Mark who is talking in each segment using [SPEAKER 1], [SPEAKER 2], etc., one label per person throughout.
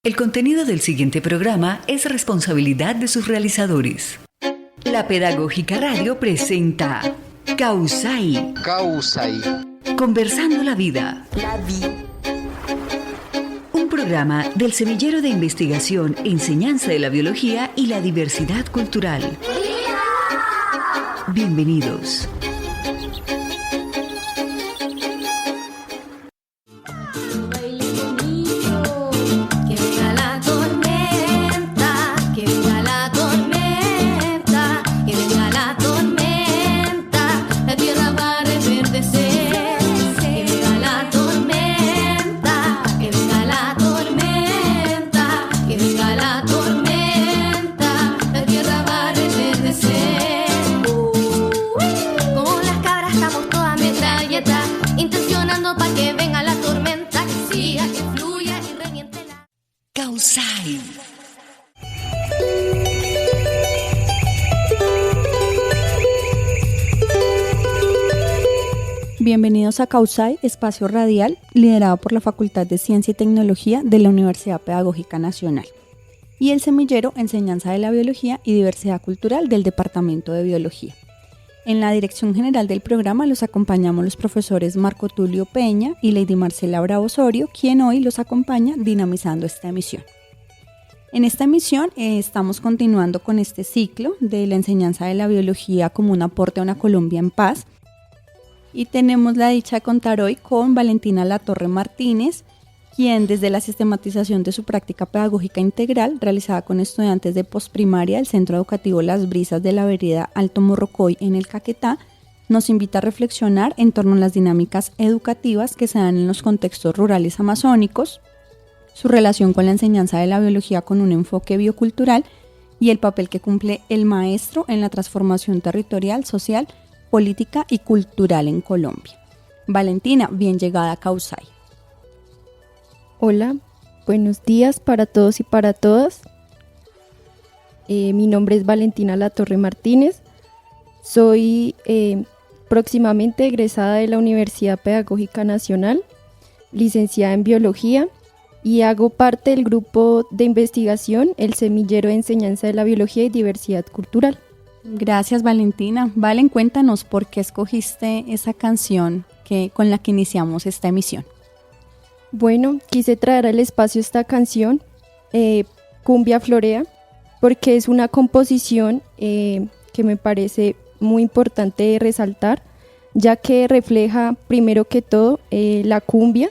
[SPEAKER 1] El contenido del siguiente programa es responsabilidad de sus realizadores. La Pedagógica Radio presenta Causai. Conversando la vida. Un programa del Semillero de Investigación, Enseñanza de la Biología y la Diversidad Cultural. Bienvenidos.
[SPEAKER 2] Bienvenidos a Causai, espacio radial liderado por la Facultad de Ciencia y Tecnología de la Universidad Pedagógica Nacional y el Semillero Enseñanza de la Biología y Diversidad Cultural del Departamento de Biología. En la dirección general del programa los acompañamos los profesores Marco Tulio Peña y Lady Marcela Bravo Osorio, quien hoy los acompaña dinamizando esta emisión. En esta emisión estamos continuando con este ciclo de la enseñanza de la biología como un aporte a una Colombia en paz. Y tenemos la dicha de contar hoy con Valentina Latorre Martínez, quien desde la sistematización de su práctica pedagógica integral realizada con estudiantes de posprimaria del Centro Educativo Las Brisas de la vereda Alto Morrocoy en el Caquetá, nos invita a reflexionar en torno a las dinámicas educativas que se dan en los contextos rurales amazónicos, su relación con la enseñanza de la biología con un enfoque biocultural y el papel que cumple el maestro en la transformación territorial, social, política y cultural en Colombia. Valentina, bien llegada a Causai.
[SPEAKER 3] Hola, buenos días para todos y para todas. Mi nombre es Valentina Latorre Martínez. Soy próximamente egresada de la Universidad Pedagógica Nacional, licenciada en Biología, y hago parte del grupo de investigación El Semillero de Enseñanza de la Biología y Diversidad Cultural.
[SPEAKER 2] Gracias, Valentina. Valen, cuéntanos por qué escogiste esa canción con la que iniciamos esta emisión.
[SPEAKER 3] Bueno, quise traer al espacio esta canción, Cumbia Florea, porque es una composición que me parece muy importante resaltar, ya que refleja primero que todo la cumbia,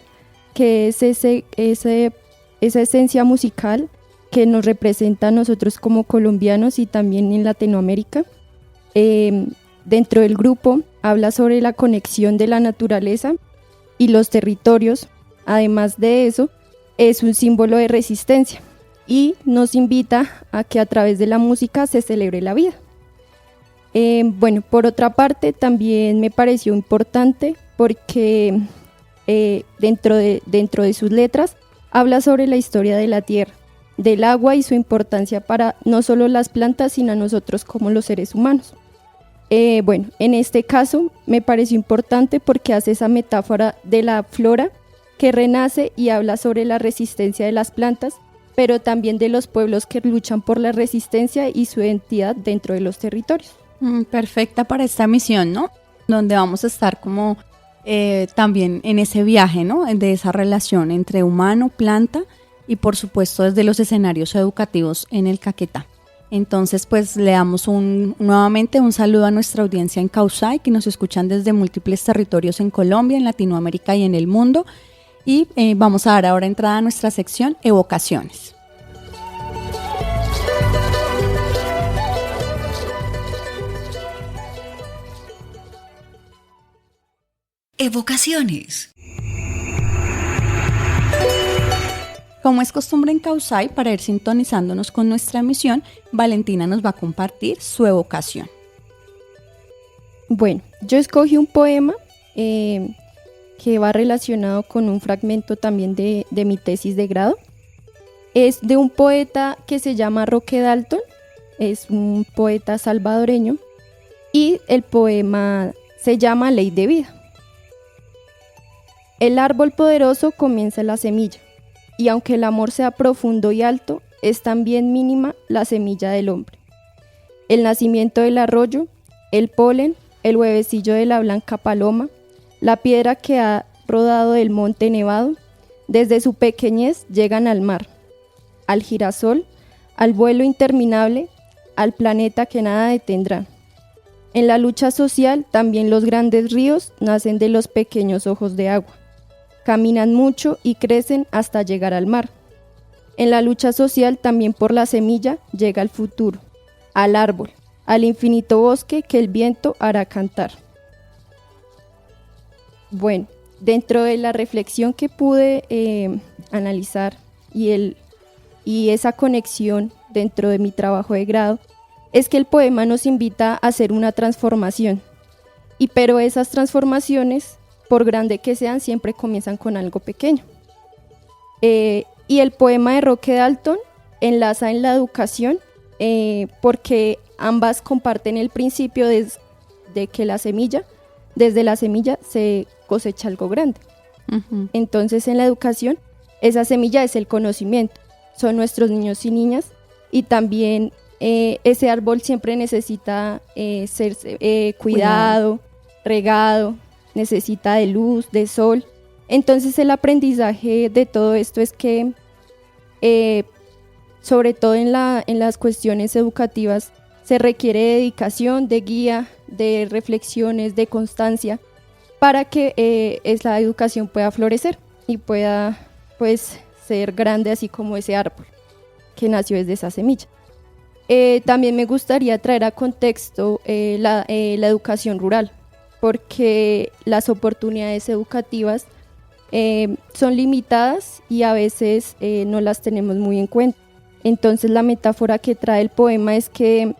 [SPEAKER 3] que es esa esencia musical que nos representa a nosotros como colombianos y también en Latinoamérica. Dentro del grupo habla sobre la conexión de la naturaleza y los territorios. Además de eso, es un símbolo de resistencia y nos invita a que a través de la música se celebre la vida. Bueno, por otra parte, también me pareció importante porque dentro de sus letras habla sobre la historia de la tierra, del agua y su importancia para no solo las plantas, sino a nosotros como los seres humanos. Bueno, en este caso me pareció importante porque hace esa metáfora de la flora que renace y habla sobre la resistencia de las plantas, pero también de los pueblos que luchan por la resistencia y su identidad dentro de los territorios.
[SPEAKER 2] Perfecta para esta misión, ¿no? Donde vamos a estar como también en ese viaje, ¿no? De esa relación entre humano, planta, y por supuesto desde los escenarios educativos en el Caquetá. Entonces pues le damos nuevamente un saludo a nuestra audiencia en Causai, que nos escuchan desde múltiples territorios en Colombia, en Latinoamérica y en el mundo, y vamos a dar ahora entrada a nuestra sección Evocaciones.
[SPEAKER 1] Evocaciones.
[SPEAKER 2] Como es costumbre en Causai, para ir sintonizándonos con nuestra emisión, Valentina nos va a compartir su evocación.
[SPEAKER 3] Bueno, yo escogí un poema que va relacionado con un fragmento también de mi tesis de grado. Es de un poeta que se llama Roque Dalton, es un poeta salvadoreño, y el poema se llama Ley de Vida. El árbol poderoso comienza en la semilla. y aunque el amor sea profundo y alto, es también mínima la semilla del hombre. El nacimiento del arroyo, el polen, el huevecillo de la blanca paloma, la piedra que ha rodado del monte nevado, desde su pequeñez llegan al mar, al girasol, al vuelo interminable, al planeta que nada detendrá. En la lucha social, también los grandes ríos nacen de los pequeños ojos de agua. Caminan mucho y crecen hasta llegar al mar. En la lucha social, también por la semilla, llega el futuro, al árbol, al infinito bosque que el viento hará cantar. Bueno, dentro de la reflexión que pude analizar y esa conexión dentro de mi trabajo de grado, es que el poema nos invita a hacer una transformación, pero esas transformaciones, por grande que sean, siempre comienzan con algo pequeño. Y el poema de Roque Dalton enlaza en la educación porque ambas comparten el principio de que desde la semilla se cosecha algo grande. Uh-huh. Entonces en la educación, esa semilla es el conocimiento, son nuestros niños y niñas, y también ese árbol siempre necesita ser cuidado, regado, necesita de luz, de sol. Entonces el aprendizaje de todo esto es que, sobre todo en las cuestiones educativas, se requiere de dedicación, de guía, de reflexiones, de constancia, para que la educación pueda florecer y pueda, pues, ser grande así como ese árbol que nació desde esa semilla. También me gustaría traer a contexto la educación rural, porque las oportunidades educativas son limitadas y a veces no las tenemos muy en cuenta. Entonces la metáfora que trae el poema es que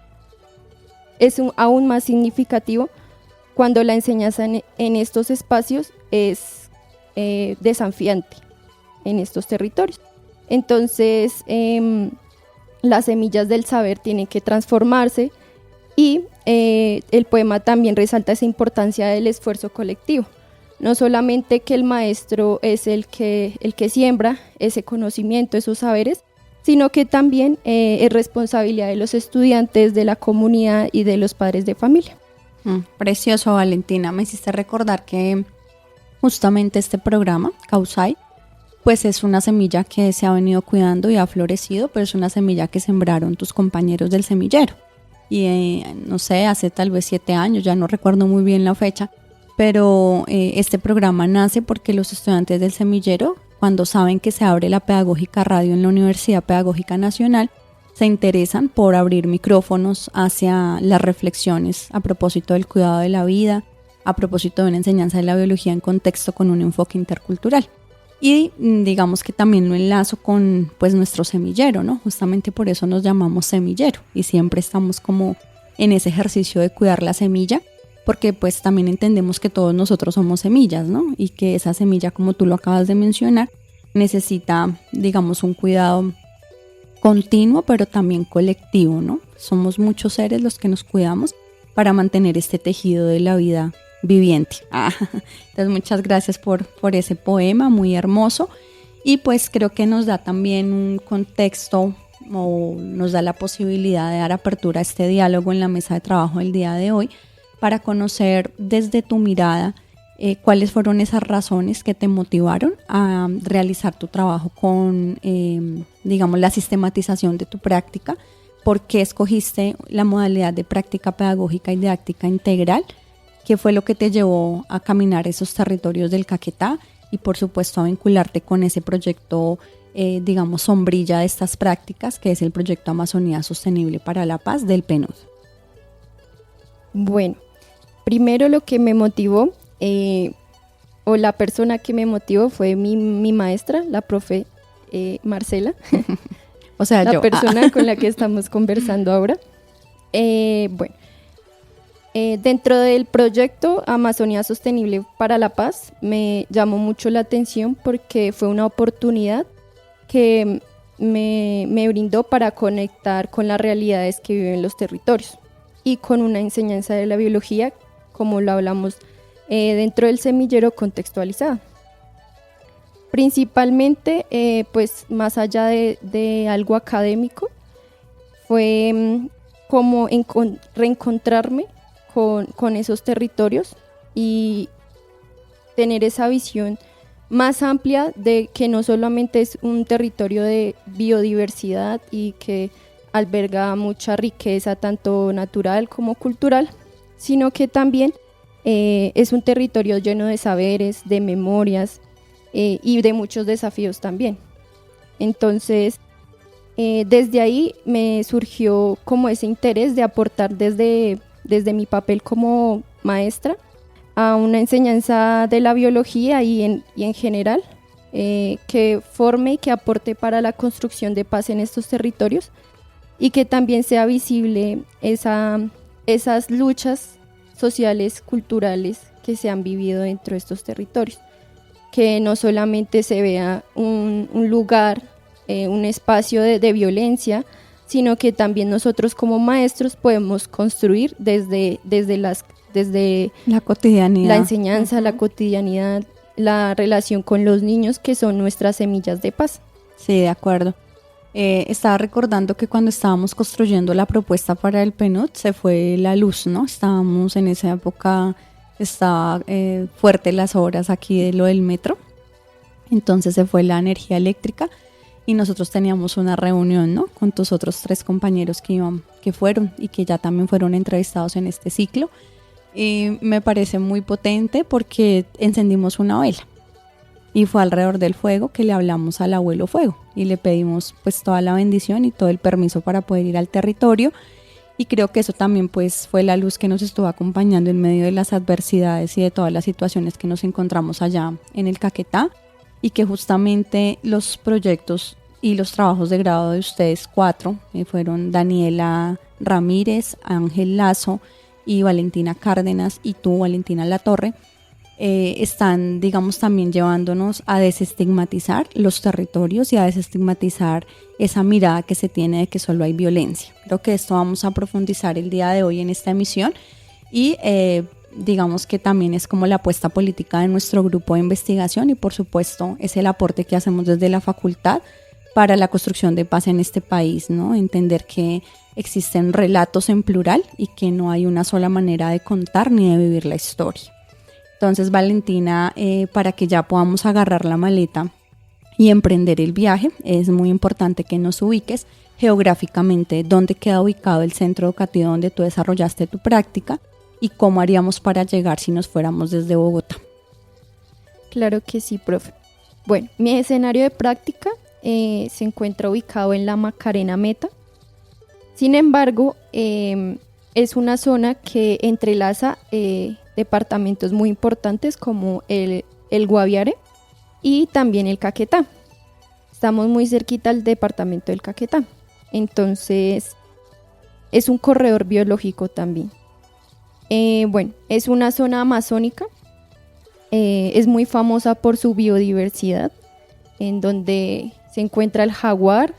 [SPEAKER 3] es aún más significativo cuando la enseñanza en estos espacios es desafiante en estos territorios. Entonces las semillas del saber tienen que transformarse y el poema también resalta esa importancia del esfuerzo colectivo. No solamente que el maestro es el que siembra ese conocimiento, esos saberes, sino que también es responsabilidad de los estudiantes, de la comunidad y de los padres de familia.
[SPEAKER 2] Precioso, Valentina. Me hiciste recordar que justamente este programa, Causai, pues es una semilla que se ha venido cuidando y ha florecido, pero es una semilla que sembraron tus compañeros del semillero. Y no sé, hace tal vez 7 años, ya no recuerdo muy bien la fecha, pero este programa nace porque los estudiantes del semillero, cuando saben que se abre la Pedagógica Radio en la Universidad Pedagógica Nacional, se interesan por abrir micrófonos hacia las reflexiones a propósito del cuidado de la vida, a propósito de una enseñanza de la biología en contexto con un enfoque intercultural. Y digamos que también lo enlazo con pues nuestro semillero, ¿no? Justamente por eso nos llamamos semillero y siempre estamos como en ese ejercicio de cuidar la semilla, porque pues también entendemos que todos nosotros somos semillas, ¿no? Y que esa semilla, como tú lo acabas de mencionar, necesita, digamos, un cuidado continuo, pero también colectivo, ¿no? Somos muchos seres los que nos cuidamos para mantener este tejido de la vida viviente. Entonces muchas gracias por ese poema muy hermoso, y pues creo que nos da también un contexto o nos da la posibilidad de dar apertura a este diálogo en la mesa de trabajo del día de hoy, para conocer desde tu mirada cuáles fueron esas razones que te motivaron a realizar tu trabajo con, digamos, la sistematización de tu práctica. ¿Por qué escogiste la modalidad de práctica pedagógica y didáctica integral? ¿Qué fue lo que te llevó a caminar esos territorios del Caquetá? Y por supuesto a vincularte con ese proyecto, digamos, sombrilla de estas prácticas, que es el proyecto Amazonía Sostenible para la Paz del PNUD.
[SPEAKER 3] Bueno, primero lo que me motivó, o la persona que me motivó fue mi maestra, la profe Marcela.
[SPEAKER 2] O sea,
[SPEAKER 3] la persona con la que estamos conversando ahora. Dentro del proyecto Amazonía Sostenible para la Paz me llamó mucho la atención porque fue una oportunidad que me brindó para conectar con las realidades que viven los territorios y con una enseñanza de la biología, como lo hablamos dentro del semillero, contextualizada. Principalmente, pues más allá de algo académico, fue como reencontrarme con esos territorios y tener esa visión más amplia de que no solamente es un territorio de biodiversidad y que alberga mucha riqueza tanto natural como cultural, sino que también es un territorio lleno de saberes, de memorias y de muchos desafíos también. Entonces, desde ahí me surgió como ese interés de aportar desde mi papel como maestra a una enseñanza de la biología y en general, que forme y que aporte para la construcción de paz en estos territorios y que también sea visible esas luchas sociales, culturales que se han vivido dentro de estos territorios. Que no solamente se vea un lugar, un espacio de violencia, sino que también nosotros como maestros podemos construir desde
[SPEAKER 2] la cotidianidad,
[SPEAKER 3] la enseñanza, la cotidianidad, la relación con los niños, que son nuestras semillas de paz.
[SPEAKER 2] Sí, de acuerdo. Estaba recordando que cuando estábamos construyendo la propuesta para el PNUD se fue la luz, ¿no? Estábamos en esa época, estaba fuerte las obras aquí de lo del metro, entonces se fue la energía eléctrica y nosotros teníamos una reunión, ¿no? Con tus otros 3 compañeros que fueron y que ya también fueron entrevistados en este ciclo. Y me parece muy potente porque encendimos una vela y fue alrededor del fuego que le hablamos al abuelo fuego y le pedimos pues toda la bendición y todo el permiso para poder ir al territorio, y creo que eso también pues fue la luz que nos estuvo acompañando en medio de las adversidades y de todas las situaciones que nos encontramos allá en el Caquetá, y que justamente los proyectos y los trabajos de grado de ustedes 4 fueron Daniela Ramírez, Ángel Lazo y Valentina Cárdenas, y tú, Valentina Latorre, están, digamos, también llevándonos a desestigmatizar los territorios y a desestigmatizar esa mirada que se tiene de que solo hay violencia. Creo que esto vamos a profundizar el día de hoy en esta emisión, y digamos que también es como la apuesta política de nuestro grupo de investigación, y por supuesto es el aporte que hacemos desde la facultad para la construcción de paz en este país, ¿no? Entender que existen relatos en plural y que no hay una sola manera de contar ni de vivir la historia. Entonces, Valentina, para que ya podamos agarrar la maleta y emprender el viaje, es muy importante que nos ubiques geográficamente dónde queda ubicado el centro educativo donde tú desarrollaste tu práctica y cómo haríamos para llegar si nos fuéramos desde Bogotá.
[SPEAKER 3] Claro que sí, profe. Bueno, mi escenario de práctica se encuentra ubicado en la Macarena Meta. Sin embargo, es una zona que entrelaza departamentos muy importantes como el Guaviare y también el Caquetá. Estamos muy cerquita al departamento del Caquetá. Entonces, es un corredor biológico también. Bueno, es una zona amazónica. Es muy famosa por su biodiversidad, en donde se encuentra el jaguar,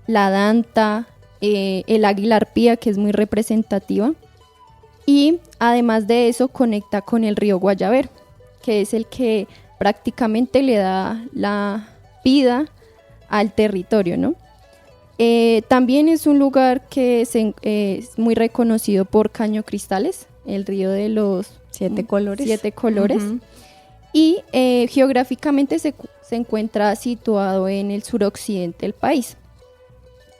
[SPEAKER 3] la danta, el águila arpía, que es muy representativa, y además de eso conecta con el río Guayavero, que es el que prácticamente le da la vida al territorio, ¿no? También es un lugar que es muy reconocido por Cañocristales, el río de los
[SPEAKER 2] 7 colores.
[SPEAKER 3] 7 colores. Uh-huh. Y geográficamente se encuentra situado en el suroccidente del país.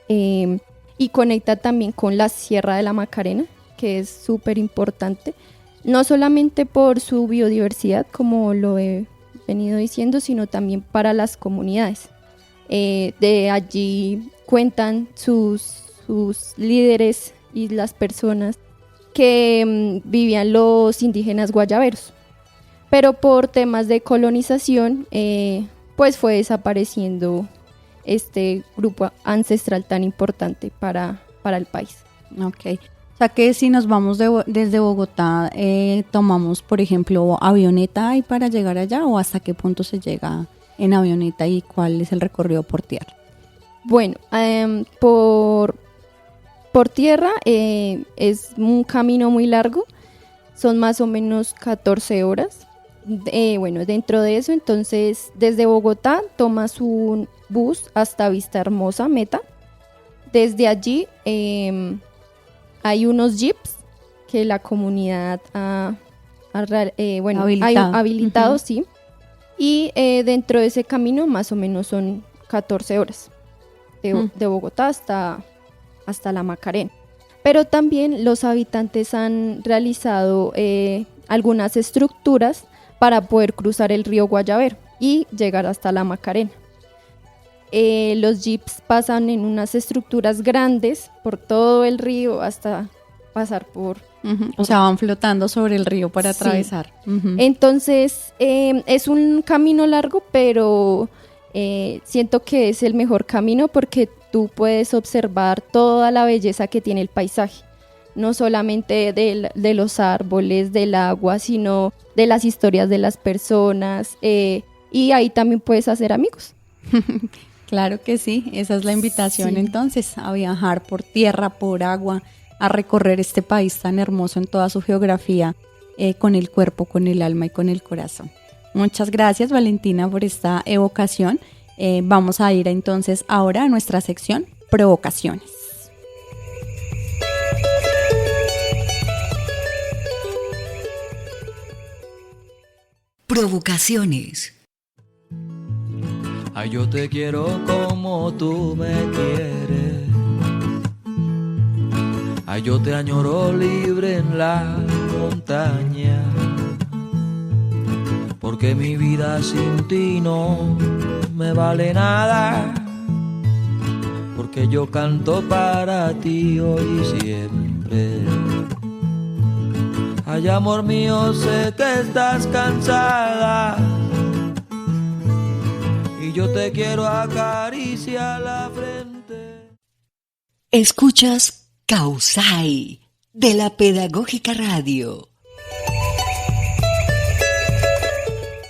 [SPEAKER 3] Y conecta también con la Sierra de la Macarena, que es súper importante, no solamente por su biodiversidad, como lo he venido diciendo, sino también para las comunidades. De allí cuentan sus líderes y las personas que vivían los indígenas guayaberos, pero por temas de colonización pues fue desapareciendo este grupo ancestral tan importante para el país.
[SPEAKER 2] Ok, o sea que si nos vamos desde Bogotá, tomamos por ejemplo avioneta y para llegar allá, o hasta qué punto se llega en avioneta y cuál es el recorrido por tierra.
[SPEAKER 3] Bueno, por tierra es un camino muy largo, son más o menos 14 horas. Bueno, dentro de eso, entonces, desde Bogotá tomas un bus hasta Vista Hermosa, Meta. Desde allí hay unos jeeps que la comunidad ha habilitado,
[SPEAKER 2] Uh-huh.
[SPEAKER 3] sí. Y dentro de ese camino más o menos son 14 horas de Bogotá hasta la Macarena. Pero también los habitantes han realizado algunas estructuras para poder cruzar el río Guayavero y llegar hasta la Macarena. Los jeeps pasan en unas estructuras grandes por todo el río hasta pasar por...
[SPEAKER 2] O sea, van flotando sobre el río para
[SPEAKER 3] Sí.
[SPEAKER 2] atravesar.
[SPEAKER 3] Entonces, es un camino largo, pero siento que es el mejor camino porque tú puedes observar toda la belleza que tiene el paisaje. No solamente de los árboles, del agua, sino de las historias de las personas. Y ahí también puedes hacer amigos.
[SPEAKER 2] Claro que sí, esa es la invitación
[SPEAKER 3] Sí.
[SPEAKER 2] entonces, a viajar por tierra, por agua, a recorrer este país tan hermoso en toda su geografía, con el cuerpo, con el alma y con el corazón. Muchas gracias, Valentina, por esta evocación. Vamos a ir entonces ahora a nuestra sección Provocaciones.
[SPEAKER 1] Provocaciones.
[SPEAKER 4] Ay, yo te quiero como tú me quieres. Ay, yo te añoro libre en la montaña. Porque mi vida sin ti no me vale nada. Porque yo canto para ti hoy y siempre. Ay, amor mío, sé que estás cansada. Y yo te quiero acariciar la frente.
[SPEAKER 1] Escuchas Causai de la Pedagógica Radio.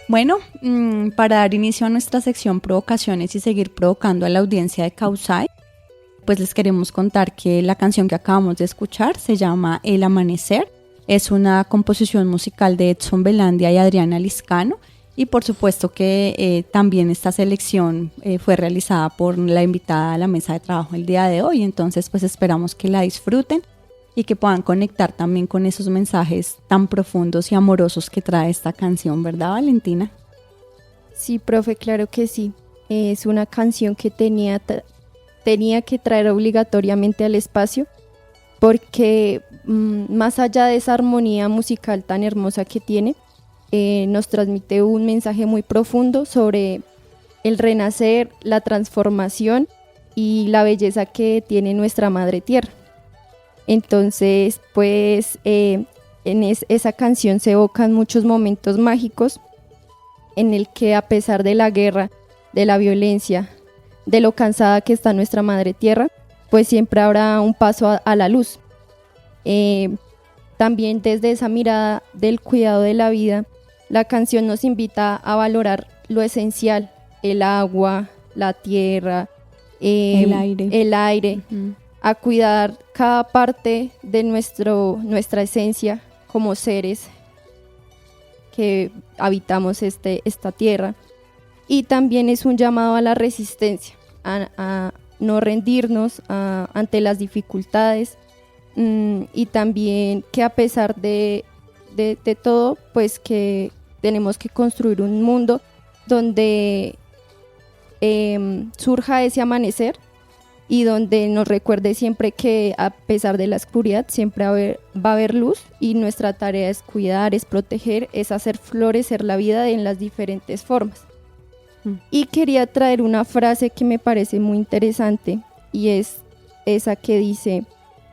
[SPEAKER 2] Bueno, para dar inicio a nuestra sección Provocaciones y seguir provocando a la audiencia de Causai, pues les queremos contar que la canción que acabamos de escuchar se llama El Amanecer. Es una composición musical de Edson Belandia y Adriana Liscano. Y por supuesto que también esta selección fue realizada por la invitada a la mesa de trabajo el día de hoy. Entonces pues esperamos que la disfruten y que puedan conectar también con esos mensajes tan profundos y amorosos que trae esta canción, ¿verdad, Valentina?
[SPEAKER 3] Sí, profe, claro que sí. Es una canción que tenía que traer obligatoriamente al espacio porque más allá de esa armonía musical tan hermosa que tiene, nos transmite un mensaje muy profundo sobre el renacer, la transformación y la belleza que tiene nuestra madre tierra. Entonces, pues esa canción se evocan muchos momentos mágicos en el que, a pesar de la guerra, de la violencia, de lo cansada que está nuestra madre tierra, pues siempre habrá un paso a la luz. También desde esa mirada del cuidado de la vida, la canción nos invita a valorar lo esencial, el agua, la tierra,
[SPEAKER 2] El aire. Uh-huh.
[SPEAKER 3] A cuidar cada parte de nuestra esencia como seres que habitamos esta tierra. Y también es un llamado a la resistencia, a no rendirnos ante las dificultades, y también que a pesar de todo, pues que tenemos que construir un mundo donde surja ese amanecer y donde nos recuerde siempre que a pesar de la oscuridad siempre va a haber luz, y nuestra tarea es cuidar, es proteger, es hacer florecer la vida en las diferentes formas. Y quería traer una frase que me parece muy interesante, y es esa que dice: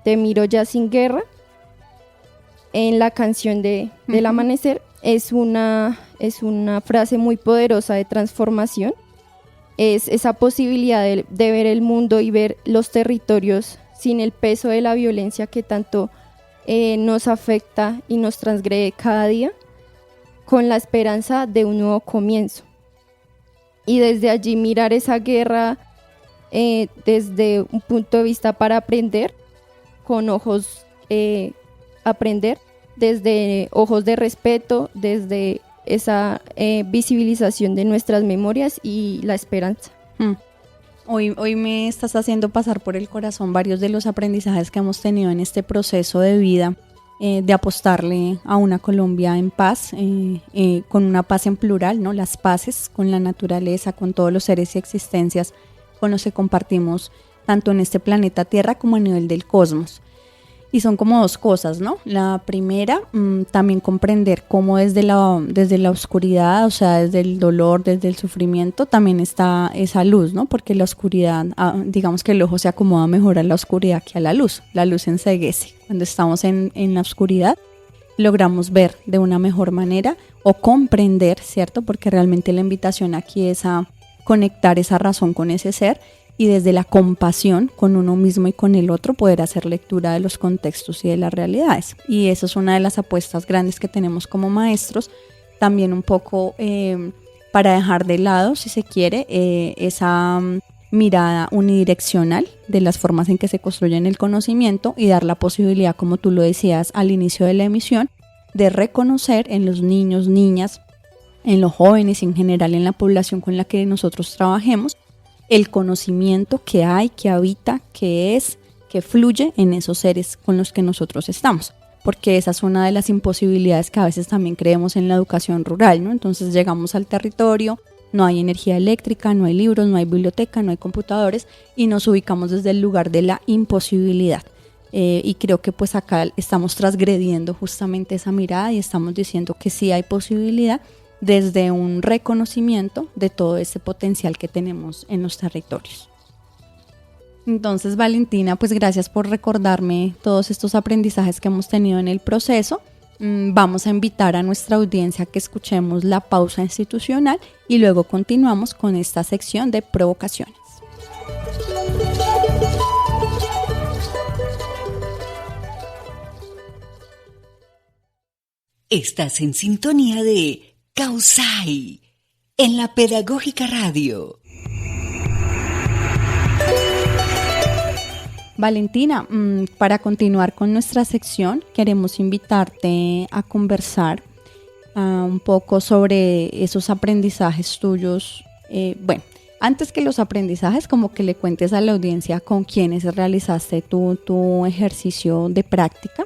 [SPEAKER 3] te miro ya sin guerra. En la canción del amanecer es una frase muy poderosa de transformación. Es esa posibilidad de ver el mundo y ver los territorios sin el peso de la violencia que tanto nos afecta y nos transgrede cada día, con la esperanza de un nuevo comienzo. Y desde allí mirar esa guerra desde un punto de vista para aprender, con ojos, aprender desde ojos de respeto, desde esa visibilización de nuestras memorias y la esperanza.
[SPEAKER 2] Hoy me estás haciendo pasar por el corazón varios de los aprendizajes que hemos tenido en este proceso de vida, de apostarle a una Colombia en paz, con una paz en plural, ¿no? Las paces con la naturaleza, con todos los seres y existencias con los que compartimos tanto en este planeta Tierra como a nivel del cosmos. Y son como dos cosas, ¿no? La primera, también comprender cómo desde la oscuridad, o sea, desde el dolor, desde el sufrimiento, también está esa luz, ¿no? Porque la oscuridad, digamos que el ojo se acomoda mejor a la oscuridad que a la luz. La luz enceguece. Cuando estamos en la oscuridad, logramos ver de una mejor manera o comprender, ¿cierto? Porque realmente la invitación aquí es a conectar esa razón con ese ser, y desde la compasión con uno mismo y con el otro poder hacer lectura de los contextos y de las realidades. Y eso es una de las apuestas grandes que tenemos como maestros, también un poco para dejar de lado, si se quiere, esa mirada unidireccional de las formas en que se construye el conocimiento y dar la posibilidad, como tú lo decías al inicio de la emisión, de reconocer en los niños, niñas, en los jóvenes y en general en la población con la que nosotros trabajemos, el conocimiento que hay, que habita, que es, que fluye en esos seres con los que nosotros estamos. Porque esa es una de las imposibilidades que a veces también creemos en la educación rural, ¿no? Entonces llegamos al territorio, no hay energía eléctrica, no hay libros, no hay biblioteca, no hay computadores y nos ubicamos desde el lugar de la imposibilidad. Y creo que pues acá estamos transgrediendo justamente esa mirada y estamos diciendo que sí hay posibilidad, desde un reconocimiento de todo ese potencial que tenemos en los territorios. Entonces, Valentina, pues gracias por recordarme todos estos aprendizajes que hemos tenido en el proceso. Vamos a invitar a nuestra audiencia a que escuchemos la pausa institucional y luego continuamos con esta sección de provocaciones.
[SPEAKER 1] Estás en sintonía de Causai, en la Pedagógica Radio.
[SPEAKER 2] Valentina, para continuar con nuestra sección, queremos invitarte a conversar un poco sobre esos aprendizajes tuyos. Antes que los aprendizajes, como que le cuentes a la audiencia con quienes realizaste tu ejercicio de práctica,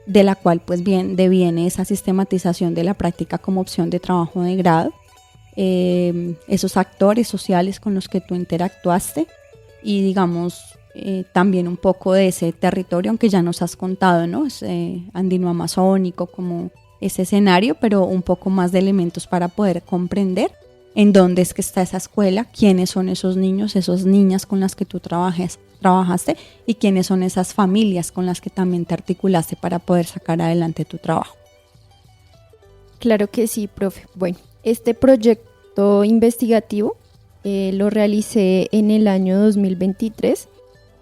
[SPEAKER 2] de la cual pues bien deviene esa sistematización de la práctica como opción de trabajo de grado, esos actores sociales con los que tú interactuaste y digamos también un poco de ese territorio, aunque ya nos has contado, ¿no? Es andino-amazónico como ese escenario, pero un poco más de elementos para poder comprender en dónde es que está esa escuela, quiénes son esos niños, esas niñas con las que tú trabajaste y quiénes son esas familias con las que también te articulaste para poder sacar adelante tu trabajo.
[SPEAKER 3] Claro que sí, profe. Bueno, este proyecto investigativo lo realicé en el año 2023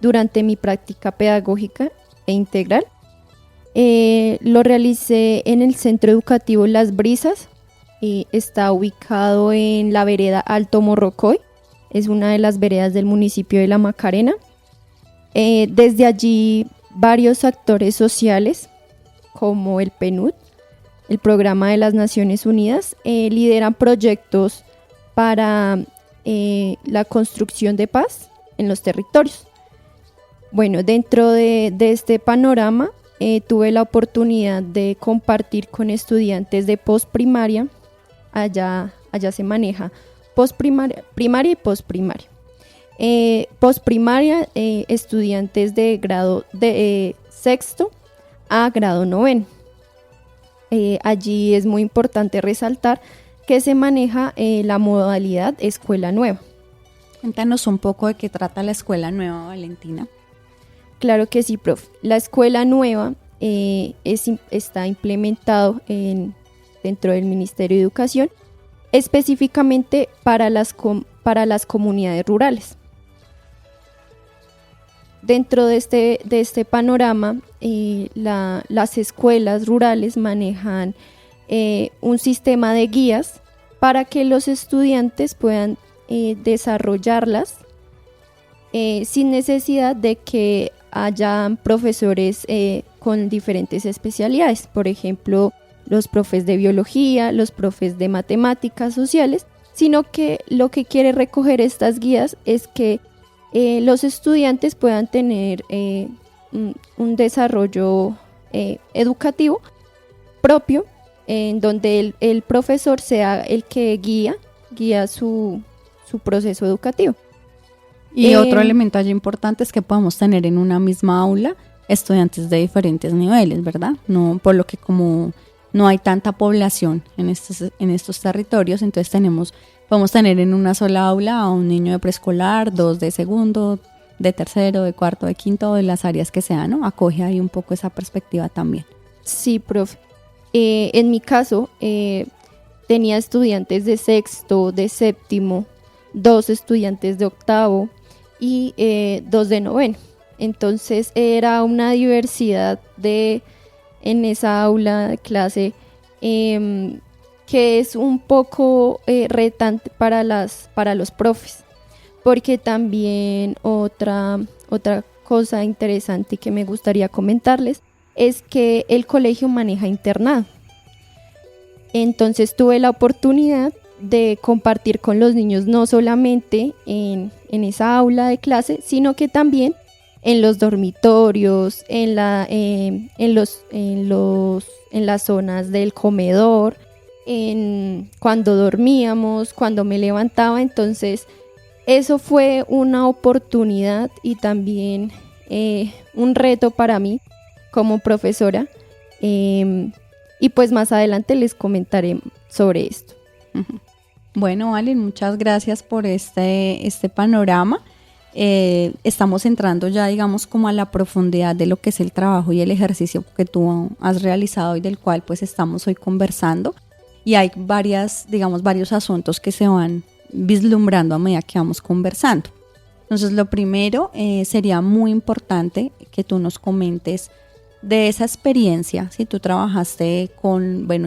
[SPEAKER 3] durante mi práctica pedagógica e integral. Lo realicé en el Centro Educativo Las Brisas. Está ubicado en la vereda Alto Morrocoy, es una de las veredas del municipio de La Macarena. Desde allí varios actores sociales como el PNUD, el Programa de las Naciones Unidas, lideran proyectos para la construcción de paz en los territorios. Bueno, dentro de este panorama tuve la oportunidad de compartir con estudiantes de postprimaria. Allá se maneja primaria y postprimaria. Postprimaria, estudiantes de grado de sexto a grado noveno. Allí es muy importante resaltar que se maneja la modalidad escuela nueva.
[SPEAKER 2] Cuéntanos un poco de qué trata la escuela nueva, Valentina.
[SPEAKER 3] Claro que sí, profe. La escuela nueva está implementado dentro del Ministerio de Educación, específicamente para las comunidades rurales. Dentro de este panorama, las escuelas rurales manejan un sistema de guías para que los estudiantes puedan desarrollarlas sin necesidad de que haya profesores con diferentes especialidades. Por ejemplo, los profes de biología, los profes de matemáticas sociales, sino que lo que quiere recoger estas guías es que los estudiantes puedan tener un desarrollo educativo propio, en donde el profesor sea el que guía su proceso educativo.
[SPEAKER 2] Y otro elemento allí importante es que podamos tener en una misma aula estudiantes de diferentes niveles, ¿verdad? No, por lo que como no hay tanta población en estos territorios, entonces podemos tener en una sola aula a un niño de preescolar, 2 de segundo, de tercero, de cuarto, de quinto, de las áreas que sean, ¿no? Acoge ahí un poco esa perspectiva también.
[SPEAKER 3] Sí, profe. En mi caso, tenía estudiantes de sexto, de séptimo, 2 estudiantes de octavo y 2 de noveno. Entonces era una diversidad en esa aula de clase que es un poco retante para los profes, porque también otra cosa interesante que me gustaría comentarles es que el colegio maneja internado. Entonces tuve la oportunidad de compartir con los niños no solamente en esa aula de clase, sino que también en los dormitorios, en las zonas del comedor, cuando dormíamos, cuando me levantaba. Entonces eso fue una oportunidad y también un reto para mí como profesora, y pues más adelante les comentaré sobre esto.
[SPEAKER 2] Bueno, Valen, muchas gracias por este panorama. Estamos entrando ya, digamos, como a la profundidad de lo que es el trabajo y el ejercicio que tú has realizado y del cual pues estamos hoy conversando, y hay varios asuntos que se van vislumbrando a medida que vamos conversando. Entonces, lo primero sería muy importante que tú nos comentes de esa experiencia. Si tú trabajaste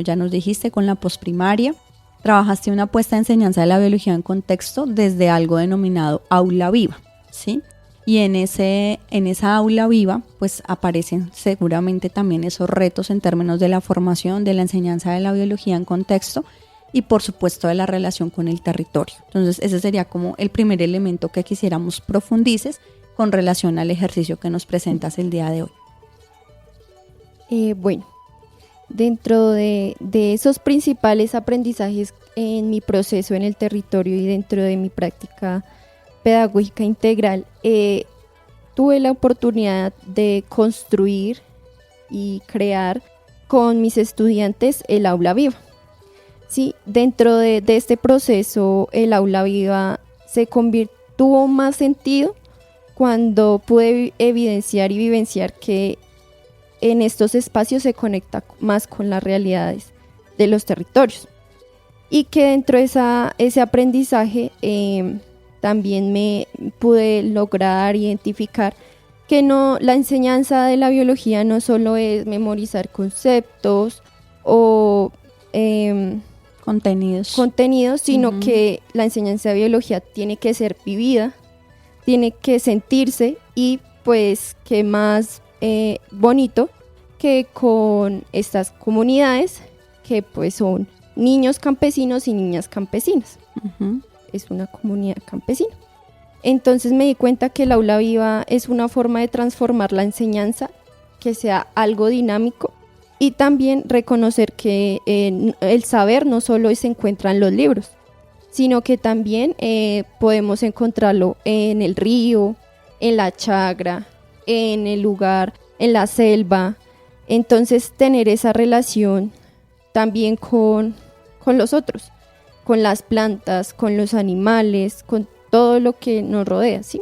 [SPEAKER 2] ya nos dijiste, con la posprimaria, trabajaste una puesta de enseñanza de la biología en contexto desde algo denominado aula viva, ¿sí? Y en esa aula viva, pues aparecen seguramente también esos retos en términos de la formación, de la enseñanza de la biología en contexto y por supuesto de la relación con el territorio. Entonces ese sería como el primer elemento que quisiéramos profundices con relación al ejercicio que nos presentas el día de hoy.
[SPEAKER 3] Bueno, dentro de esos principales aprendizajes en mi proceso en el territorio y dentro de mi práctica pedagógica integral, tuve la oportunidad de construir y crear con mis estudiantes el aula viva. Sí, dentro de este proceso, el aula viva tuvo más sentido cuando pude evidenciar y vivenciar que en estos espacios se conecta más con las realidades de los territorios, y que dentro de ese aprendizaje también me pude lograr identificar que la enseñanza de la biología no solo es memorizar conceptos o contenidos, sino que la enseñanza de biología tiene que ser vivida, tiene que sentirse, y pues que más bonito que con estas comunidades que pues son niños campesinos y niñas campesinas. Es una comunidad campesina. Entonces me di cuenta que el aula viva es una forma de transformar la enseñanza, que sea algo dinámico, y también reconocer que el saber no solo se encuentra en los libros, sino que también podemos encontrarlo en el río, en la chagra, en el lugar, en la selva. Entonces tener esa relación también con los otros, con las plantas, con los animales, con todo lo que nos rodea, ¿sí?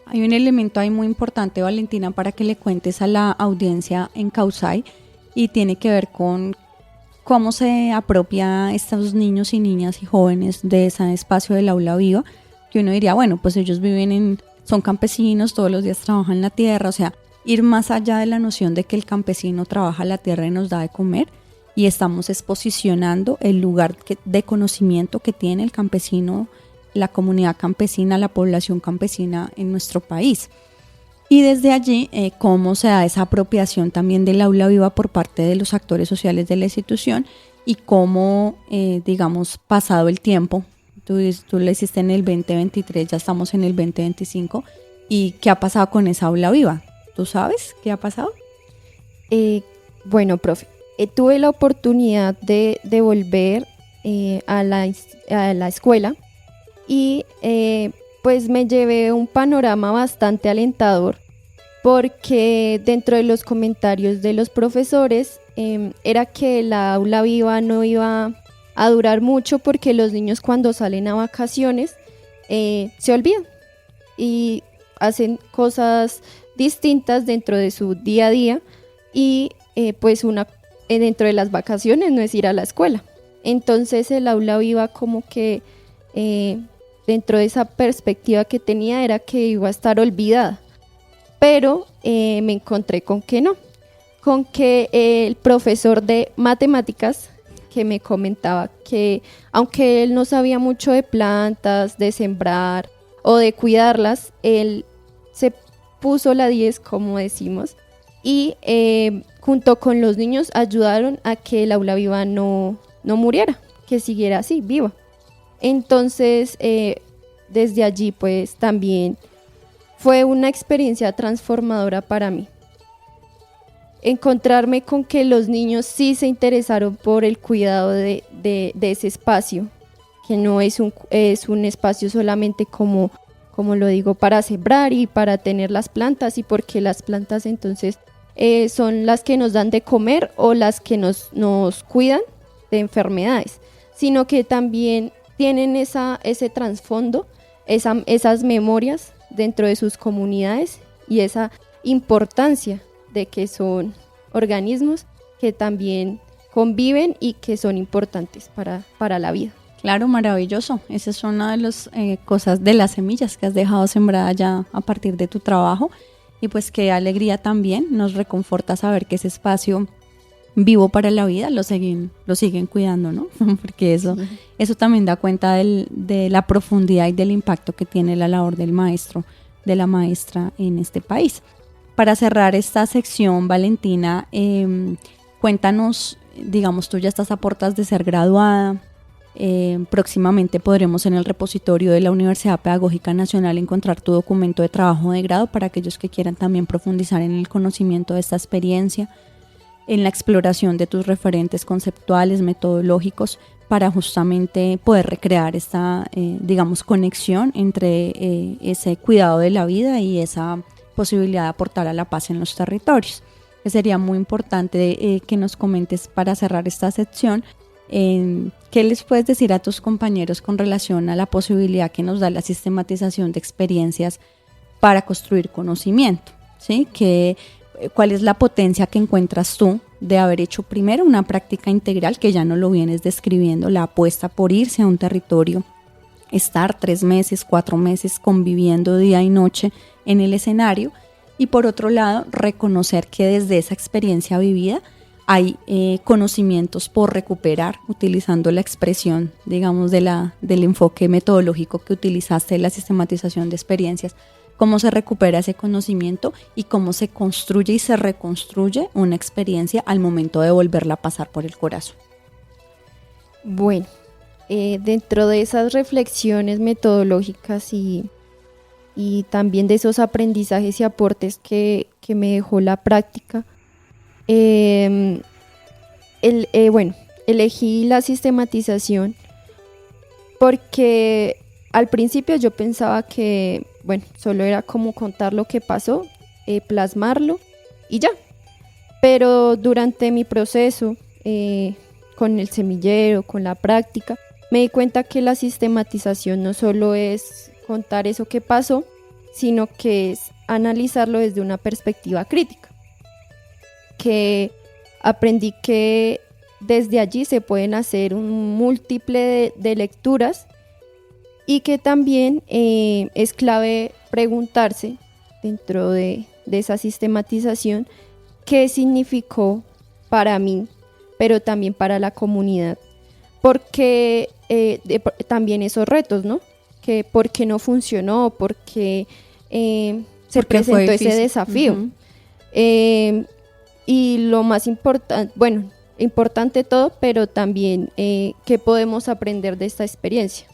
[SPEAKER 2] Hay un elemento ahí muy importante, Valentina, para que le cuentes a la audiencia en Causay, y tiene que ver con cómo se apropia estos niños y niñas y jóvenes de ese espacio del aula viva, que uno diría, bueno, pues ellos son campesinos, todos los días trabajan la tierra, o sea, ir más allá de la noción de que el campesino trabaja la tierra y nos da de comer, y estamos exposicionando el lugar de conocimiento que tiene el campesino, la comunidad campesina, la población campesina en nuestro país. Y desde allí, cómo se da esa apropiación también del aula viva por parte de los actores sociales de la institución y cómo, digamos, pasado el tiempo, tú lo hiciste en el 2023, ya estamos en el 2025, ¿y qué ha pasado con esa aula viva? ¿Tú sabes qué ha pasado?
[SPEAKER 3] Bueno, profe, tuve la oportunidad de volver a la escuela y pues me llevé un panorama bastante alentador, porque dentro de los comentarios de los profesores era que la aula viva no iba a durar mucho porque los niños cuando salen a vacaciones se olvidan y hacen cosas distintas dentro de su día a día y pues dentro de las vacaciones no es ir a la escuela. Entonces el aula viva como que dentro de esa perspectiva que tenía era que iba a estar olvidada, pero me encontré con que no, con que el profesor de matemáticas que me comentaba que aunque él no sabía mucho de plantas, de sembrar o de cuidarlas, él se puso la 10, como decimos, y junto con los niños ayudaron a que el aula viva no muriera, que siguiera así, viva. Entonces, desde allí, pues también fue una experiencia transformadora para mí. Encontrarme con que los niños sí se interesaron por el cuidado de ese espacio, que no es un espacio solamente como lo digo, para sembrar y para tener las plantas, y porque las plantas entonces son las que nos dan de comer o las que nos cuidan de enfermedades, sino que también tienen ese trasfondo, esas memorias dentro de sus comunidades y esa importancia de que son organismos que también conviven y que son importantes para la vida.
[SPEAKER 2] Claro, maravilloso. Esa es una de las cosas de las semillas que has dejado sembrada ya a partir de tu trabajo, y pues qué alegría también, nos reconforta saber que ese espacio vivo para la vida lo siguen cuidando, ¿no? Porque eso también da cuenta de la profundidad y del impacto que tiene la labor del maestro, de la maestra en este país. Para cerrar esta sección, Valentina, cuéntanos, digamos, tú ya estás a puertas de ser graduada. Próximamente podremos en el repositorio de la Universidad Pedagógica Nacional encontrar tu documento de trabajo de grado para aquellos que quieran también profundizar en el conocimiento de esta experiencia, en la exploración de tus referentes conceptuales, metodológicos, para justamente poder recrear esta, digamos, conexión entre ese cuidado de la vida y esa posibilidad de aportar a la paz en los territorios. Sería muy importante que nos comentes para cerrar esta sección. ¿Qué les puedes decir a tus compañeros con relación a la posibilidad que nos da la sistematización de experiencias para construir conocimiento? ¿Sí? ¿Cuál es la potencia que encuentras tú de haber hecho primero una práctica integral, que ya no lo vienes describiendo, la apuesta por irse a un territorio, estar 3 meses, 4 meses conviviendo día y noche en el escenario, y por otro lado reconocer que desde esa experiencia vivida hay conocimientos por recuperar, utilizando la expresión, digamos, del enfoque metodológico que utilizaste de la sistematización de experiencias, cómo se recupera ese conocimiento y cómo se construye y se reconstruye una experiencia al momento de volverla a pasar por el corazón.
[SPEAKER 3] Bueno, dentro de esas reflexiones metodológicas y también de esos aprendizajes y aportes que me dejó la práctica, elegí la sistematización porque al principio yo pensaba que, solo era como contar lo que pasó, plasmarlo y ya. Pero durante mi proceso, con el semillero, con la práctica, me di cuenta que la sistematización no solo es contar eso que pasó, sino que es analizarlo desde una perspectiva crítica. Que aprendí que desde allí se pueden hacer un múltiple de lecturas, y que también es clave preguntarse dentro de esa sistematización qué significó para mí, pero también para la comunidad, porque también esos retos, ¿no? Que por qué no funcionó, porque se
[SPEAKER 2] Porque fue
[SPEAKER 3] presentó ese
[SPEAKER 2] difícil.
[SPEAKER 3] desafío.
[SPEAKER 2] Ujú.
[SPEAKER 3] Y lo más importante, bueno, importante todo, pero también qué podemos aprender de esta experiencia,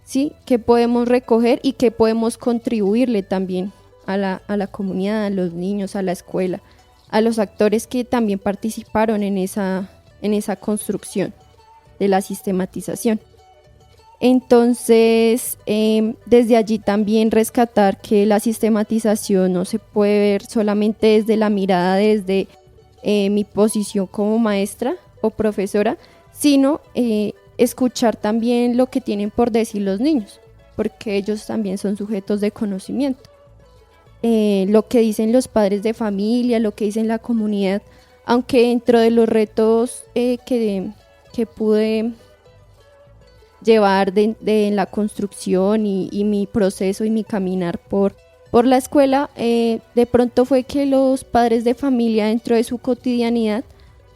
[SPEAKER 3] ¿sí? Qué podemos recoger y qué podemos contribuirle también a la comunidad, a los niños, a la escuela, a los actores que también participaron en esa construcción de la sistematización. Entonces, desde allí también rescatar que la sistematización no se puede ver solamente desde la mirada, desde mi posición como maestra o profesora, sino escuchar también lo que tienen por decir los niños, porque ellos también son sujetos de conocimiento. Lo que dicen los padres de familia, lo que dicen la comunidad, aunque dentro de los retos que pude llevar de la construcción y mi proceso y mi caminar por la escuela, de pronto fue que los padres de familia dentro de su cotidianidad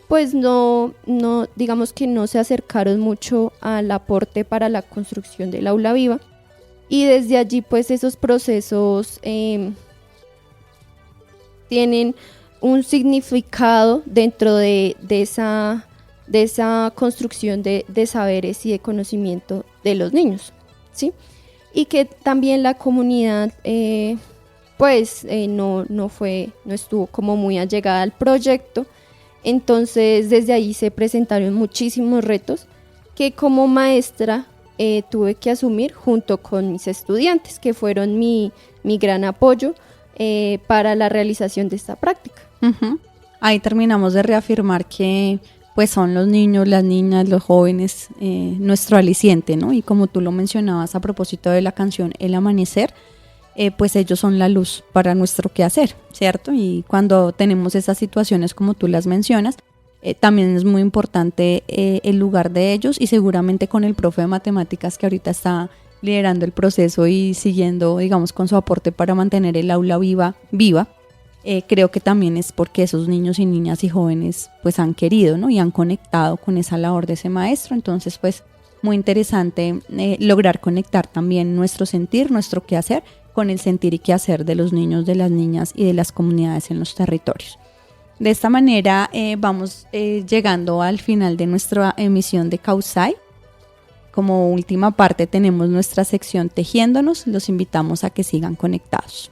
[SPEAKER 3] pues no digamos que no se acercaron mucho al aporte para la construcción del aula viva, y desde allí pues esos procesos tienen un significado dentro de esa construcción de saberes y de conocimiento de los niños, ¿sí? Y que también la comunidad no estuvo como muy allegada al proyecto. Entonces desde ahí se presentaron muchísimos retos que como maestra tuve que asumir junto con mis estudiantes, que fueron mi gran apoyo para la realización de esta práctica.
[SPEAKER 2] Uh-huh. Ahí terminamos de reafirmar que pues son los niños, las niñas, los jóvenes, nuestro aliciente, ¿no? Y como tú lo mencionabas a propósito de la canción El Amanecer, pues ellos son la luz para nuestro quehacer, ¿cierto? Y cuando tenemos esas situaciones como tú las mencionas, también es muy importante el lugar de ellos, y seguramente con el profe de matemáticas que ahorita está liderando el proceso y siguiendo, digamos, con su aporte para mantener el aula viva, creo que también es porque esos niños y niñas y jóvenes pues han querido, ¿no? Y han conectado con esa labor de ese maestro. Entonces pues muy interesante lograr conectar también nuestro sentir, nuestro quehacer con el sentir y quehacer de los niños, de las niñas y de las comunidades en los territorios. De esta manera vamos llegando al final de nuestra emisión de Causai. Como última parte tenemos nuestra sección Tejiéndonos. Los invitamos a que sigan conectados.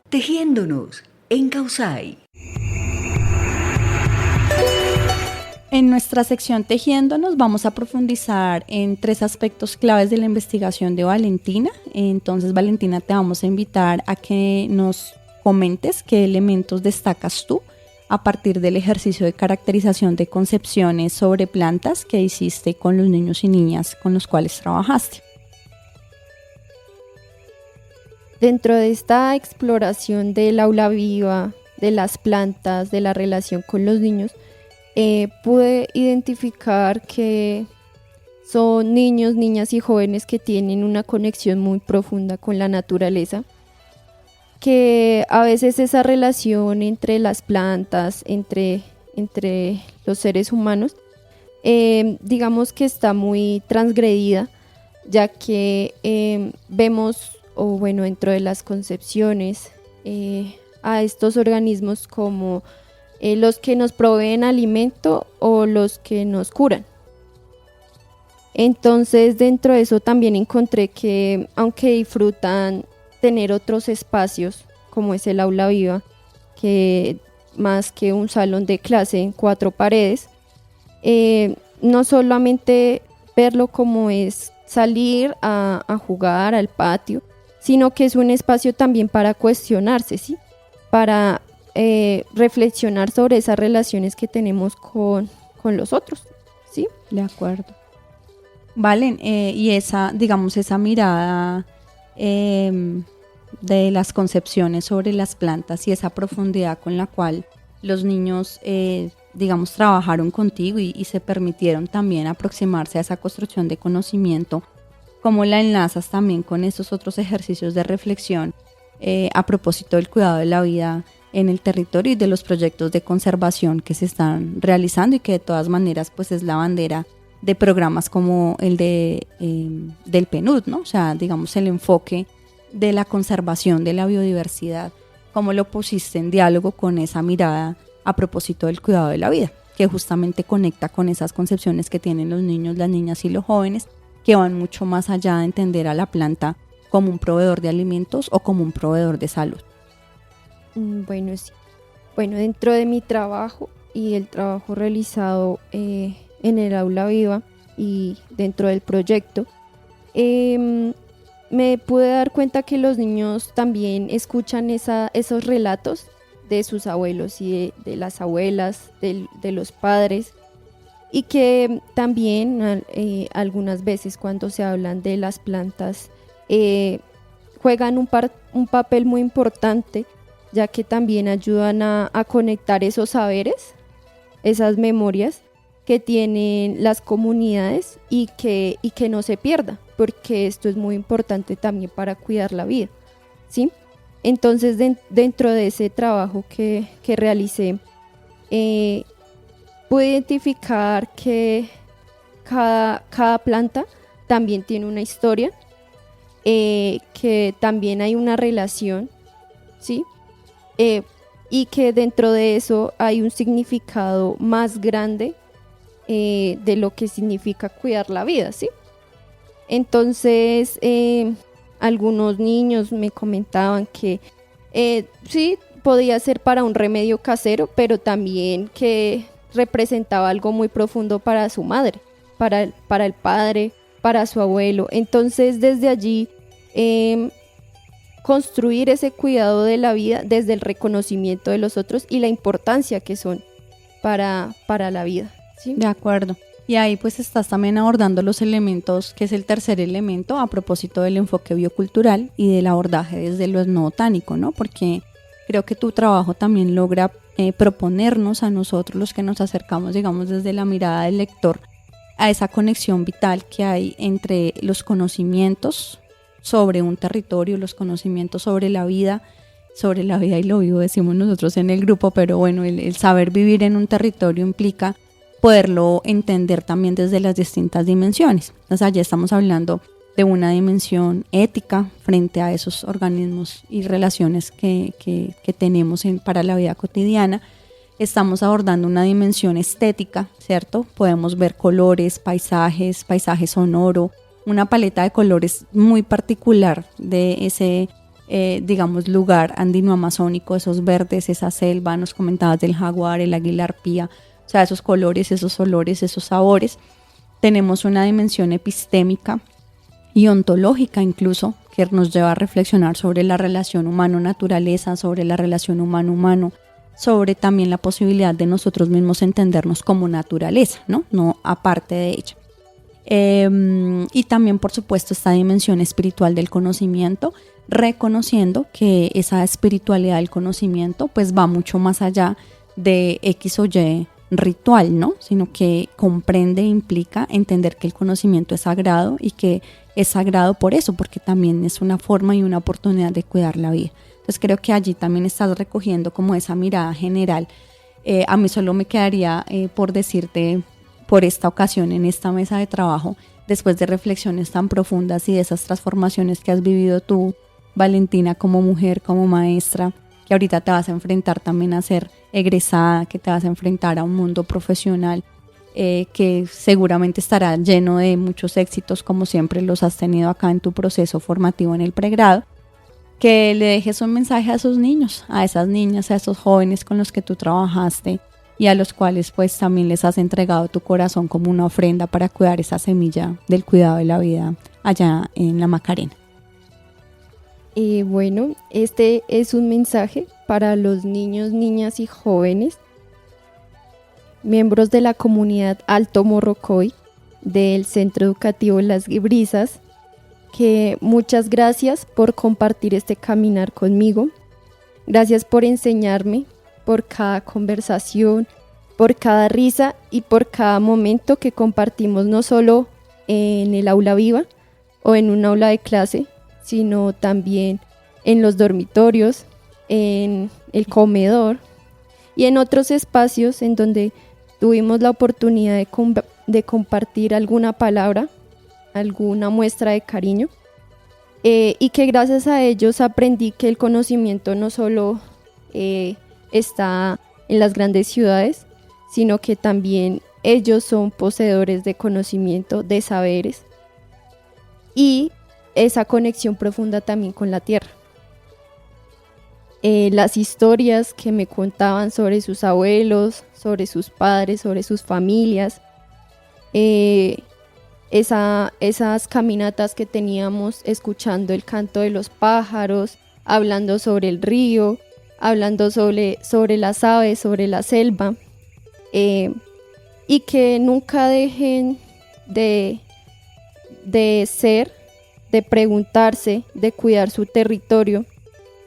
[SPEAKER 1] Tejiéndonos en Causai.
[SPEAKER 2] En nuestra sección Tejiéndonos vamos a profundizar en 3 aspectos claves de la investigación de Valentina. Entonces, Valentina, te vamos a invitar a que nos comentes qué elementos destacas tú a partir del ejercicio de caracterización de concepciones sobre plantas que hiciste con los niños y niñas con los cuales trabajaste.
[SPEAKER 3] Dentro de esta exploración del aula viva, de las plantas, de la relación con los niños, pude identificar que son niños, niñas y jóvenes que tienen una conexión muy profunda con la naturaleza, que a veces esa relación entre las plantas, entre los seres humanos, digamos que está muy transgredida, ya que vemos, o bueno, dentro de las concepciones, a estos organismos como los que nos proveen alimento o los que nos curan. Entonces, dentro de eso también encontré que, aunque disfrutan tener otros espacios, como es el aula viva, que más que un salón de clase en 4 paredes, no solamente verlo como es salir a jugar al patio, sino que es un espacio también para cuestionarse, ¿sí? Para reflexionar sobre esas relaciones que tenemos con los otros, ¿sí?
[SPEAKER 2] De acuerdo. Valen, y esa mirada de las concepciones sobre las plantas y esa profundidad con la cual los niños, trabajaron contigo y se permitieron también aproximarse a esa construcción de conocimiento, ¿cómo la enlazas también con esos otros ejercicios de reflexión a propósito del cuidado de la vida en el territorio y de los proyectos de conservación que se están realizando y que de todas maneras pues es la bandera de programas como el del PNUD, ¿no? O sea, digamos el enfoque de la conservación de la biodiversidad, cómo lo pusiste en diálogo con esa mirada a propósito del cuidado de la vida, que justamente conecta con esas concepciones que tienen los niños, las niñas y los jóvenes, que van mucho más allá de entender a la planta como un proveedor de alimentos o como un proveedor de salud.
[SPEAKER 3] Bueno, sí. Bueno, dentro de mi trabajo y el trabajo realizado en el Aula Viva y dentro del proyecto, me pude dar cuenta que los niños también escuchan esos relatos de sus abuelos y de las abuelas, de los padres, y que también algunas veces cuando se hablan de las plantas juegan un papel muy importante, ya que también ayudan a conectar esos saberes, esas memorias que tienen las comunidades y que no se pierda, porque esto es muy importante también para cuidar la vida, ¿sí? Entonces dentro de ese trabajo que realicé, pude identificar que cada planta también tiene una historia, que también hay una relación, ¿sí? Y que dentro de eso hay un significado más grande de lo que significa cuidar la vida, ¿sí? Entonces, algunos niños me comentaban que sí, podía ser para un remedio casero, pero también que representaba algo muy profundo para su madre, para el padre, para su abuelo. Entonces, desde allí, construir ese cuidado de la vida desde el reconocimiento de los otros y la importancia que son para la vida, ¿sí?
[SPEAKER 2] De acuerdo. Y ahí pues estás también abordando los elementos, que es el tercer elemento a propósito del enfoque biocultural y del abordaje desde lo etnobotánico, ¿no? Porque creo que tu trabajo también logra proponernos a nosotros, los que nos acercamos, digamos, desde la mirada del lector, a esa conexión vital que hay entre los conocimientos sobre un territorio, los conocimientos sobre la vida y lo vivo, decimos nosotros en el grupo, pero bueno, el saber vivir en un territorio implica poderlo entender también desde las distintas dimensiones. Entonces allá estamos hablando de una dimensión ética frente a esos organismos y relaciones que tenemos para la vida cotidiana. Estamos abordando una dimensión estética, ¿cierto? Podemos ver colores, paisaje sonoro, una paleta de colores muy particular de ese, digamos, lugar andino-amazónico, esos verdes, esa selva, nos comentabas del jaguar, el águila arpía, o sea, esos colores, esos olores, esos sabores. Tenemos una dimensión epistémica y ontológica incluso, que nos lleva a reflexionar sobre la relación humano-naturaleza, sobre la relación humano-humano, sobre también la posibilidad de nosotros mismos entendernos como naturaleza, no aparte de ella. Y también, por supuesto, esta dimensión espiritual del conocimiento, reconociendo que esa espiritualidad del conocimiento pues va mucho más allá de X o Y ritual, ¿no? Sino que comprende e implica entender que el conocimiento es sagrado y que es sagrado por eso, porque también es una forma y una oportunidad de cuidar la vida. Entonces creo que allí también estás recogiendo como esa mirada general. A mí solo me quedaría por decirte por esta ocasión en esta mesa de trabajo, después de reflexiones tan profundas y de esas transformaciones que has vivido tú, Valentina, como mujer, como maestra, que ahorita te vas a enfrentar también a ser egresada, que te vas a enfrentar a un mundo profesional que seguramente estará lleno de muchos éxitos, como siempre los has tenido acá en tu proceso formativo en el pregrado, que le dejes un mensaje a esos niños, a esas niñas, a esos jóvenes con los que tú trabajaste y a los cuales pues también les has entregado tu corazón como una ofrenda para cuidar esa semilla del cuidado de la vida allá en la Macarena.
[SPEAKER 3] Bueno, este es un mensaje para los niños, niñas y jóvenes, miembros de la comunidad Alto Morrocoy del Centro Educativo Las Brisas, que muchas gracias por compartir este caminar conmigo. Gracias por enseñarme, por cada conversación, por cada risa y por cada momento que compartimos, no solo en el aula viva o en un aula de clase, sino también en los dormitorios, en el comedor, y en otros espacios en donde tuvimos la oportunidad de compartir alguna palabra, alguna muestra de cariño, y que gracias a ellos aprendí que el conocimiento no solo está en las grandes ciudades, sino que también ellos son poseedores de conocimiento, de saberes, y esa conexión profunda también con la tierra. Las historias que me contaban sobre sus abuelos, sobre sus padres, sobre sus familias, esas caminatas que teníamos escuchando el canto de los pájaros, hablando sobre el río, hablando sobre las aves, sobre la selva, y que nunca dejen de ser, de preguntarse, de cuidar su territorio,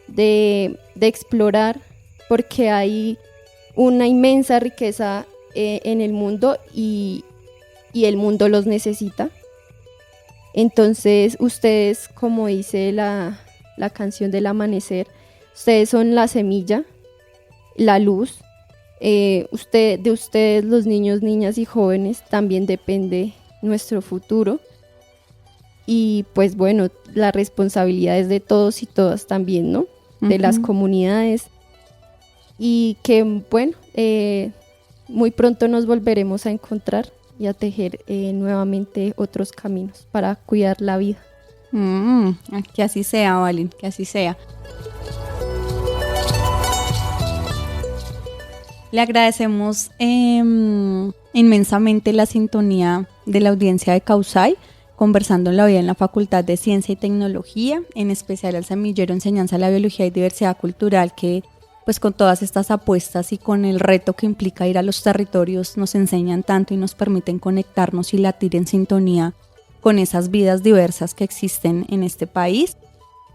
[SPEAKER 3] de explorar, porque hay una inmensa riqueza en el mundo y el mundo los necesita. Entonces ustedes, como dice la canción del amanecer, ustedes son la semilla, la luz. De ustedes, los niños, niñas y jóvenes, también depende nuestro futuro. Y pues bueno, la responsabilidad es de todos y todas también, ¿no? De las comunidades. Y que bueno, muy pronto nos volveremos a encontrar y a tejer nuevamente otros caminos para cuidar la vida.
[SPEAKER 2] Que así sea, Valen, que así sea. Le agradecemos inmensamente la sintonía de la audiencia de Causay, conversando en la vida en la Facultad de Ciencia y Tecnología, en especial al semillero Enseñanza de la Biología y Diversidad Cultural, que pues con todas estas apuestas y con el reto que implica ir a los territorios nos enseñan tanto y nos permiten conectarnos y latir en sintonía con esas vidas diversas que existen en este país.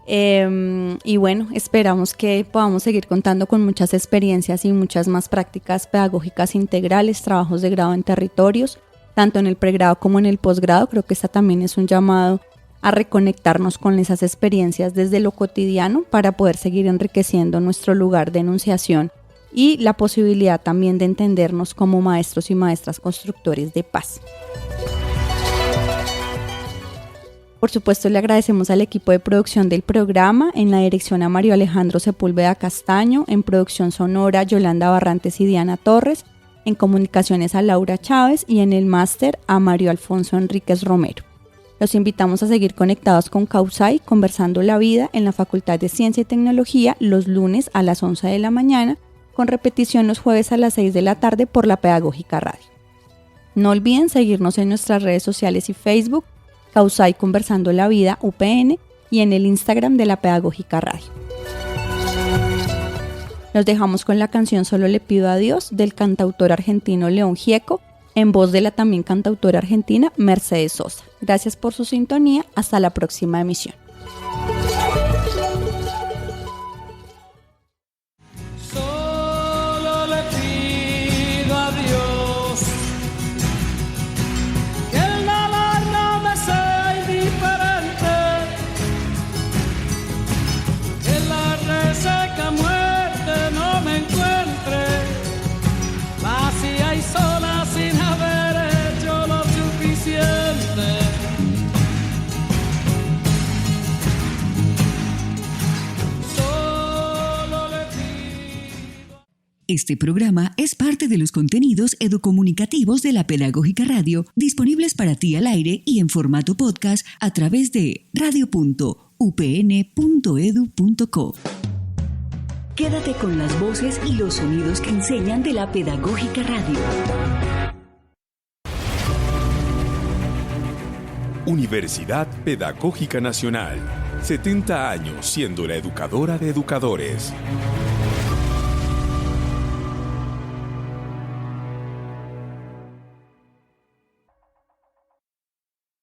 [SPEAKER 2] Y bueno, esperamos que podamos seguir contando con muchas experiencias y muchas más prácticas pedagógicas integrales, trabajos de grado en territorios, tanto en el pregrado como en el posgrado. Creo que esta también es un llamado a reconectarnos con esas experiencias desde lo cotidiano para poder seguir enriqueciendo nuestro lugar de enunciación y la posibilidad también de entendernos como maestros y maestras constructores de paz. Por supuesto, le agradecemos al equipo de producción del programa, en la dirección a Mario Alejandro Sepúlveda Castaño, en producción sonora Yolanda Barrantes y Diana Torres, en comunicaciones a Laura Chávez y en el máster a Mario Alfonso Enríquez Romero. Los invitamos a seguir conectados con Causay, conversando la vida en la Facultad de Ciencia y Tecnología los lunes a las 11 de la mañana, con repetición los jueves a las 6 de la tarde por la Pedagógica Radio. No olviden seguirnos en nuestras redes sociales y Facebook, Causay Conversando la Vida UPN, y en el Instagram de la Pedagógica Radio. Nos dejamos con la canción Solo le pido a Dios del cantautor argentino León Gieco, en voz de la también cantautora argentina Mercedes Sosa. Gracias por su sintonía. Hasta la próxima emisión.
[SPEAKER 5] Solo le pido a Dios que el dolor no me sea indiferente, que la reseca muerte no me encuentre vacía y sola sin haber hecho lo suficiente. Solo le pido.
[SPEAKER 1] Este programa es parte de los contenidos educomunicativos de la Pedagógica Radio, disponibles para ti al aire y en formato podcast a través de radio.upn.edu.co. Quédate con las voces y los sonidos que enseñan de la Pedagógica Radio.
[SPEAKER 6] Universidad Pedagógica Nacional. 70 años siendo la educadora de educadores.